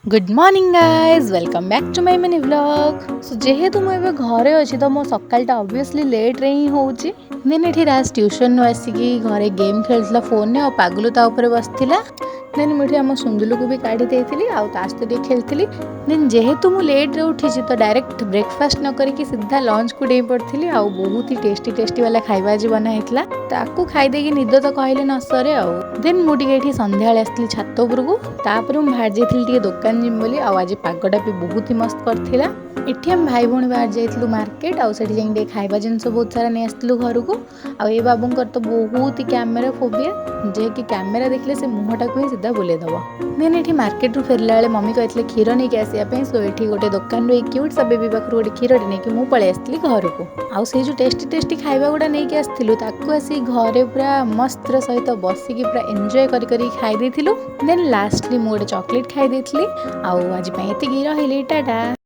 Good morning guys welcome back to my mini vlog. So जेहेतु मुझे घरे अच्छी तो मो सकालटा ऑब्वियसली लेट रे ही होउची। देन एठी राज ट्यूशन आसिकी घरे गेम खेलता फोन और पागलू ता ऊपर बसथिला। देन मुझे आम सुंदुलू को भी काढ़ी देइथिली आउ ता सହିତ खेलथिली। देन जेहेतु मु लेट रे उठी तो डायरेक्ट ब्रेकफास्ट न करिकी सीधा लंच को डेई पड़थिली आउ बहुत ही टेस्टी वाला खाइबा आज बना हेतला। ताकू खाई देकी निद तो कहले न सरे आउ। देन मु टिके एठी संध्याळे आस्थिली छात उपरकू तापर मु बाहर जाइथिली टिके दुकान जिम बोली आउ आज पागटा भी बहुत ही मस्त करथिला। एठी हम भाई भौणी बाहर जाइथिलु मार्केट आउ सेठी जाई टिके खाइबा जिंस बहुत सारा नै आस्थिलु घर को। आउ ए बाबूंकर तो बहुत ही कैमेरा फोबिया जे कि कैमेरा देखले से मुहटा को ही सीधा बुले दबो। देन एठी मार्केट रु फेरला बेले मम्मी कहथिले क्षीर नै के आसिया पे सो एठी गोटे दुकान रो क्यूट सा बेबी पाखरु गोटे क्षीर नै कि मु पळे आस्थिली घर को। आउ से जो टेस्टी खाइबा गुडा नै के आस्थिलु ताकू आसी घरे पूरा मस्त र सहित बसिकी पूरा एन्जॉय करी करी खाइ देथिलु। देन लास्टली मु गोटे चॉकलेट खाइ देथिली। आउ आज पे एतिकी रहिली टाटा।